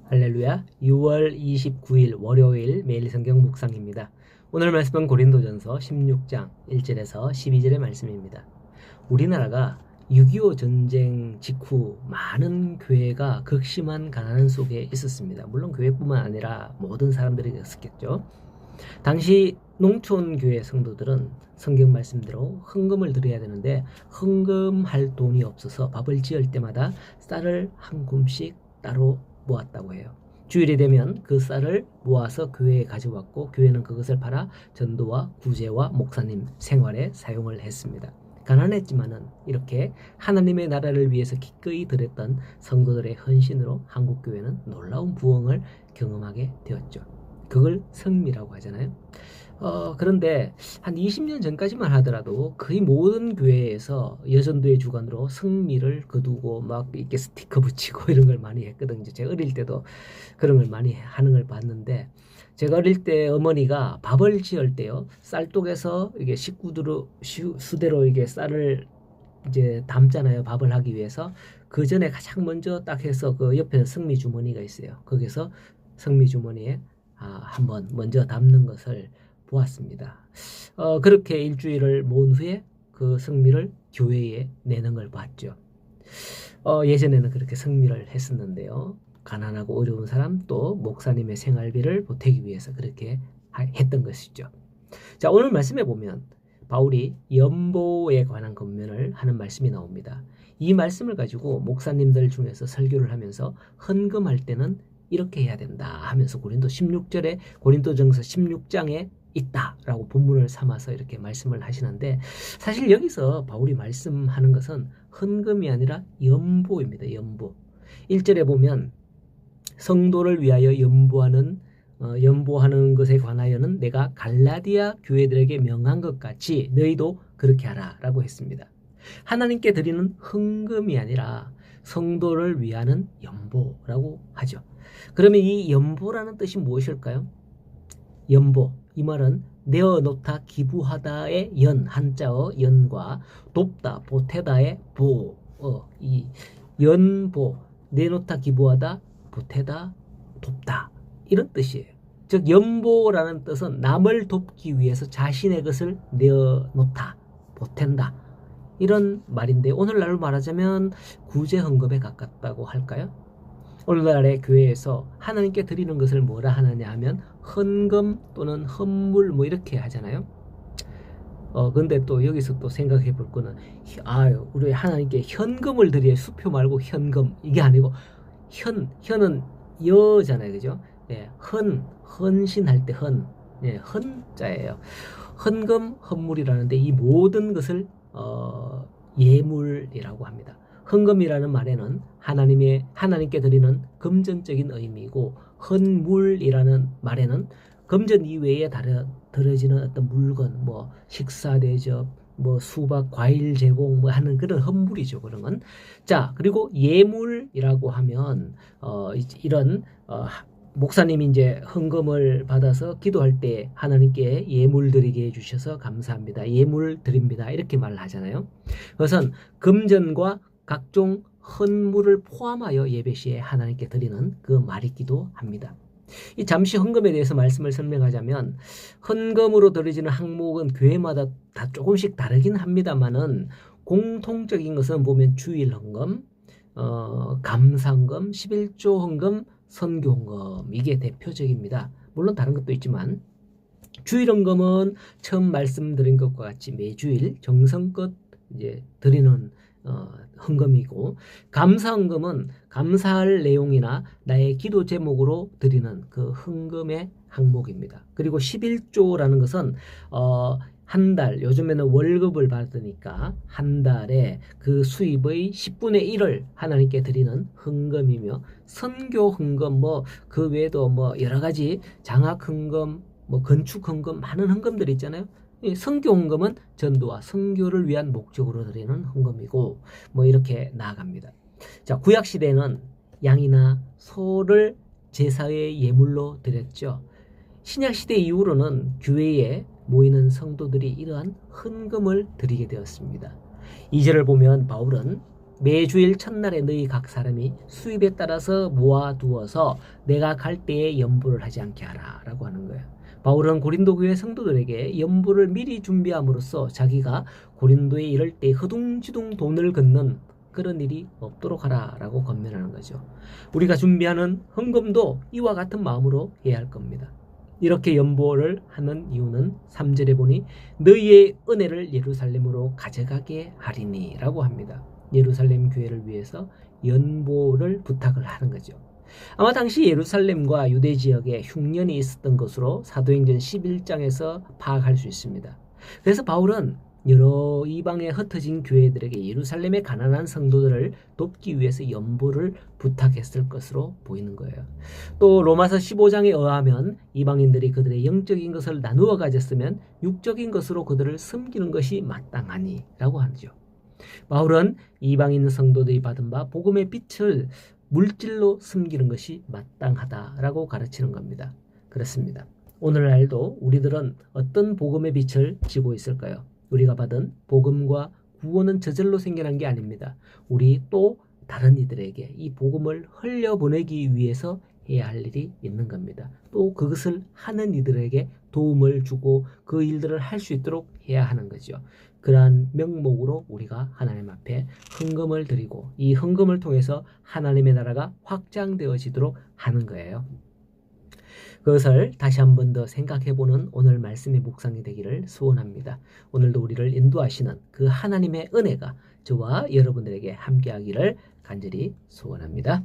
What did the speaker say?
할렐루야. 6월 29일 월요일 매일 성경 묵상입니다. 오늘 말씀은 고린도전서 16장 1절에서 12절의 말씀입니다. 우리나라가 6.25 전쟁 직후 많은 교회가 극심한 가난 속에 있었습니다. 물론 교회뿐만 아니라 모든 사람들이 그랬었겠죠. 당시 농촌 교회 성도들은 성경 말씀대로 헌금을 드려야 되는데 헌금할 돈이 없어서 밥을 지을 때마다 쌀을 한 굼씩 따로 모았다고 해요. 주일이 되면 그 쌀을 모아서 교회에 가져왔고 교회는 그것을 팔아 전도와 구제와 목사님 생활에 사용을 했습니다. 가난했지만은 이렇게 하나님의 나라를 위해서 기꺼이 드렸던 성도들의 헌신으로 한국교회는 놀라운 부흥을 경험하게 되었죠. 그걸 성미라고 하잖아요. 그런데 한 20년 전까지만 하더라도 거의 모든 교회에서 여전도의 주관으로 성미를 거두고 막 이렇게 스티커 붙이고 이런 걸 많이 했거든요. 제가 어릴 때도 그런 걸 많이 하는 걸 봤는데, 제가 어릴 때 어머니가 밥을 지을 때요, 쌀독에서 이게 식구들 수대로 이게 쌀을 이제 담잖아요. 밥을 하기 위해서. 그 전에 가장 먼저 딱 해서 그 옆에 성미 주머니가 있어요. 거기서 성미 주머니에 한번 먼저 담는 것을 보았습니다. 그렇게 일주일을 모은 후에 그 성미를 교회에 내는 걸 봤죠. 예전에는 그렇게 성미를 했었는데요. 가난하고 어려운 사람 또 목사님의 생활비를 보태기 위해서 그렇게 했던 것이죠. 자, 오늘 말씀에 보면 바울이 연보에 관한 권면을 하는 말씀이 나옵니다. 이 말씀을 가지고 목사님들 중에서 설교를 하면서 헌금할 때는 이렇게 해야 된다 하면서 고린도전서 16장에 있다라고 본문을 삼아서 이렇게 말씀을 하시는데, 사실 여기서 바울이 말씀하는 것은 헌금이 아니라 연보입니다. 연보. 1절에 보면 성도를 위하여 연보하는 것에 관하여는 내가 갈라디아 교회들에게 명한 것 같이 너희도 그렇게 하라라고 했습니다. 하나님께 드리는 헌금이 아니라 성도를 위하는 연보라고 하죠. 그러면 이 연보라는 뜻이 무엇일까요? 연보, 이 말은 내어놓다 기부하다의 연, 한자어 연과 돕다 보태다의 보, 이 연보, 내놓다 기부하다 보태다 돕다, 이런 뜻이에요. 즉 연보라는 뜻은 남을 돕기 위해서 자신의 것을 내어놓다 보탠다, 이런 말인데, 오늘날로 말하자면 구제 헌금에 가깝다고 할까요? 오늘날의 교회에서 하나님께 드리는 것을 뭐라 하느냐 하면 헌금 또는 헌물 뭐 이렇게 하잖아요. 근데 또 여기서 또 생각해 볼 거는, 우리 하나님께 현금을 드려야, 수표 말고 현금, 이게 아니고 현은 여잖아요. 그죠? 예, 헌신할 때 예, 헌자예요. 헌금, 헌물이라는데 이 모든 것을 예물이라고 합니다. 헌금이라는 말에는 하나님께 드리는 금전적인 의미이고, 헌물이라는 말에는 금전 이외에 들어지는 어떤 물건, 뭐 식사 대접, 뭐 수박, 과일 제공 뭐 하는 그런 헌물이죠. 그런 건. 자, 그리고 예물이라고 하면 이런 목사님이 이제 헌금을 받아서 기도할 때 하나님께 예물 드리게 해주셔서 감사합니다, 예물 드립니다, 이렇게 말을 하잖아요. 그것은 금전과 각종 헌물을 포함하여 예배 시에 하나님께 드리는 그 말이기도 합니다. 이 잠시 헌금에 대해서 말씀을 설명하자면, 헌금으로 드려지는 항목은 교회마다 다 조금씩 다르긴 합니다만은 공통적인 것은 보면 주일 헌금, 감사헌금, 11조 헌금, 선교 헌금, 이게 대표적입니다. 물론 다른 것도 있지만 주일 헌금은 처음 말씀드린 것과 같이 매주일 정성껏 이제 드리는 헌금이고, 감사헌금은 감사할 내용이나 나의 기도 제목으로 드리는 그 헌금의 항목입니다. 그리고 11조라는 것은 한 달, 요즘에는 월급을 받으니까 한 달에 그 수입의 10분의 1을 하나님께 드리는 헌금이며, 선교 헌금, 뭐 그 외에도 뭐 여러 가지 장학 헌금, 뭐 건축 헌금, 많은 헌금들이 있잖아요. 선교 헌금은 전도와 선교를 위한 목적으로 드리는 헌금이고, 뭐 이렇게 나아갑니다. 자, 구약 시대에는 양이나 소를 제사의 예물로 드렸죠. 신약 시대 이후로는 교회에 모이는 성도들이 이러한 헌금을 드리게 되었습니다. 2절을 보면 바울은 매주일 첫날에 너희 각 사람이 수입에 따라서 모아두어서 내가 갈 때에 연부를 하지 않게 하라 라고 하는 거예요. 바울은 고린도 교회 성도들에게 연부를 미리 준비함으로써 자기가 고린도에 이를 때 허둥지둥 돈을 걷는 그런 일이 없도록 하라 라고 권면하는 거죠. 우리가 준비하는 헌금도 이와 같은 마음으로 해야 할 겁니다. 이렇게 연보를 하는 이유는 3절에 보니 너희의 은혜를 예루살렘으로 가져가게 하리니 라고 합니다. 예루살렘 교회를 위해서 연보를 부탁을 하는 거죠. 아마 당시 예루살렘과 유대 지역에 흉년이 있었던 것으로 사도행전 11장에서 파악할 수 있습니다. 그래서 바울은 여러 이방에 흩어진 교회들에게 예루살렘의 가난한 성도들을 돕기 위해서 연보를 부탁했을 것으로 보이는 거예요. 또 로마서 15장에 의하면 이방인들이 그들의 영적인 것을 나누어 가졌으면 육적인 것으로 그들을 섬기는 것이 마땅하니 라고 하죠. 바울은 이방인 성도들이 받은 바 복음의 빛을 물질로 섬기는 것이 마땅하다라고 가르치는 겁니다. 그렇습니다. 오늘날도 우리들은 어떤 복음의 빛을 지고 있을까요? 우리가 받은 복음과 구원은 저절로 생겨난 게 아닙니다. 우리 또 다른 이들에게 이 복음을 흘려보내기 위해서 해야 할 일이 있는 겁니다. 또 그것을 하는 이들에게 도움을 주고 그 일들을 할 수 있도록 해야 하는 거죠. 그러한 명목으로 우리가 하나님 앞에 헌금을 드리고 이 헌금을 통해서 하나님의 나라가 확장되어지도록 하는 거예요. 그것을 다시 한 번 더 생각해보는 오늘 말씀의 묵상이 되기를 소원합니다. 오늘도 우리를 인도하시는 그 하나님의 은혜가 저와 여러분들에게 함께하기를 간절히 소원합니다.